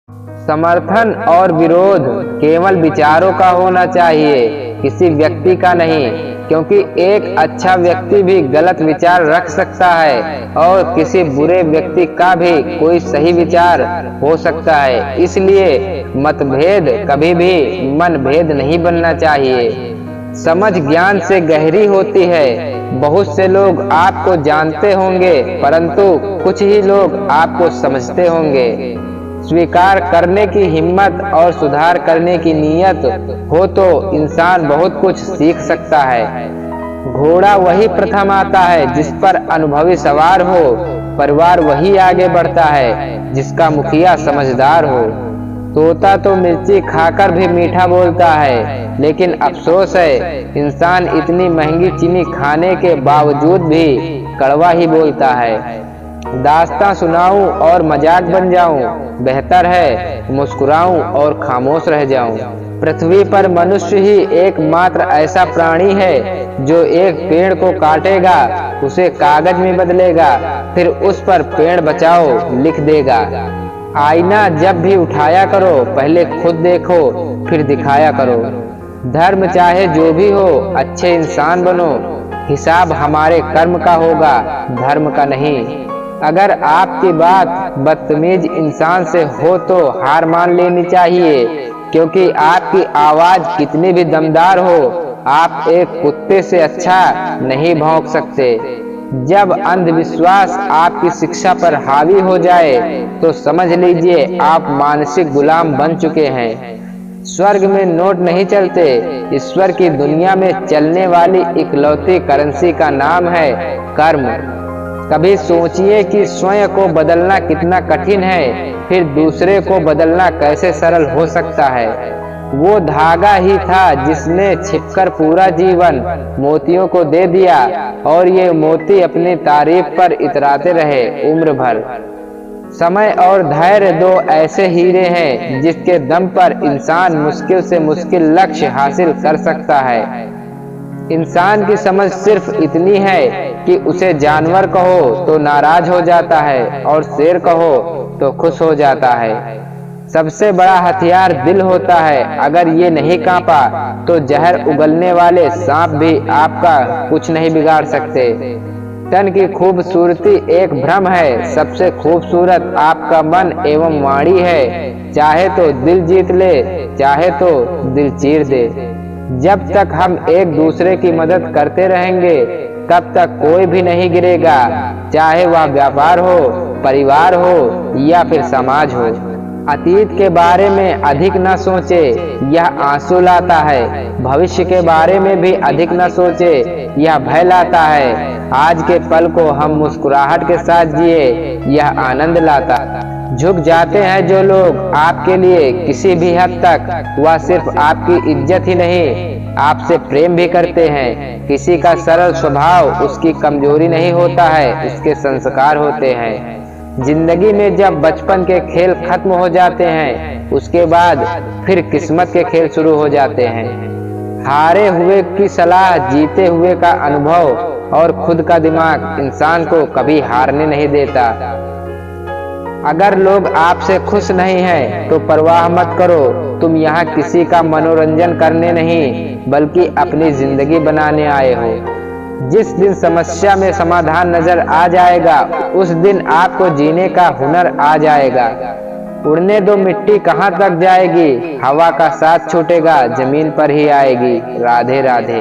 समर्थन और विरोध केवल विचारों का होना चाहिए, किसी व्यक्ति का नहीं, क्योंकि एक अच्छा व्यक्ति भी गलत विचार रख सकता है और किसी बुरे व्यक्ति का भी कोई सही विचार हो सकता है। इसलिए मतभेद कभी भी मनभेद नहीं बनना चाहिए। समझ ज्ञान से गहरी होती है। बहुत से लोग आपको जानते होंगे, परंतु कुछ ही लोग आपको समझते होंगे। स्वीकार करने की हिम्मत और सुधार करने की नीयत हो तो इंसान बहुत कुछ सीख सकता है। घोड़ा वही प्रथम आता है जिस पर अनुभवी सवार हो। परिवार वही आगे बढ़ता है जिसका मुखिया समझदार हो। तोता तो मिर्ची खाकर भी मीठा बोलता है, लेकिन अफसोस है इंसान इतनी महंगी चीनी खाने के बावजूद भी कड़वा ही बोलता है। दास्तां सुनाऊं और मजाक बन जाऊं, बेहतर है मुस्कुराऊं और खामोश रह जाऊं। पृथ्वी पर मनुष्य ही एकमात्र ऐसा प्राणी है जो एक पेड़ को काटेगा, उसे कागज में बदलेगा, फिर उस पर पेड़ बचाओ लिख देगा। आईना जब भी उठाया करो, पहले खुद देखो फिर दिखाया करो। धर्म चाहे जो भी हो, अच्छे इंसान बनो। हिसाब हमारे कर्म का होगा, धर्म का नहीं। अगर आपकी बात बदतमीज इंसान से हो तो हार मान लेनी चाहिए, क्योंकि आपकी आवाज कितनी भी दमदार हो, आप एक कुत्ते से अच्छा नहीं भौंक सकते। जब अंधविश्वास आपकी शिक्षा पर हावी हो जाए तो समझ लीजिए आप मानसिक गुलाम बन चुके हैं। स्वर्ग में नोट नहीं चलते, ईश्वर की दुनिया में चलने वाली इकलौती करेंसी का नाम है कर्म। कभी सोचिए कि स्वयं को बदलना कितना कठिन है, फिर दूसरे को बदलना कैसे सरल हो सकता है। वो धागा ही था जिसने छिपकर पूरा जीवन मोतियों को दे दिया, और ये मोती अपनी तारीफ पर इतराते रहे उम्र भर। समय और धैर्य दो ऐसे हीरे हैं जिसके दम पर इंसान मुश्किल से मुश्किल लक्ष्य हासिल कर सकता है। इंसान की समझ सिर्फ इतनी है कि उसे जानवर कहो तो नाराज हो जाता है और शेर कहो तो खुश हो जाता है। सबसे बड़ा हथियार दिल होता है, अगर ये नहीं कांपा तो जहर उगलने वाले सांप भी आपका कुछ नहीं बिगाड़ सकते। तन की खूबसूरती एक भ्रम है, सबसे खूबसूरत आपका मन एवं वाणी है। चाहे तो दिल जीत ले, चाहे तो दिल चीर दे। जब तक हम एक दूसरे की मदद करते रहेंगे तब तक कोई भी नहीं गिरेगा, चाहे वह व्यापार हो, परिवार हो या फिर समाज हो। अतीत के बारे में अधिक न सोचे, यह आंसू लाता है। भविष्य के बारे में भी अधिक न सोचे, यह भय लाता है। आज के पल को हम मुस्कुराहट के साथ जिए, यह आनंद लाता है। झुक जाते हैं जो लोग आपके लिए किसी भी हद तक, वह सिर्फ आपकी इज्जत ही नहीं, आपसे प्रेम भी करते हैं। किसी का सरल स्वभाव उसकी कमजोरी नहीं होता है, उसके संस्कार होते हैं। जिंदगी में जब बचपन के खेल खत्म हो जाते हैं, उसके बाद फिर किस्मत के खेल शुरू हो जाते हैं। हारे हुए की सलाह, जीते हुए का अनुभव और खुद का दिमाग इंसान को कभी हारने नहीं देता। अगर लोग आपसे खुश नहीं हैं तो परवाह मत करो, तुम यहाँ किसी का मनोरंजन करने नहीं बल्कि अपनी जिंदगी बनाने आए हो। जिस दिन समस्या में समाधान नजर आ जाएगा, उस दिन आपको जीने का हुनर आ जाएगा। उड़ने दो, मिट्टी कहाँ तक जाएगी, हवा का साथ छूटेगा, जमीन पर ही आएगी। राधे राधे।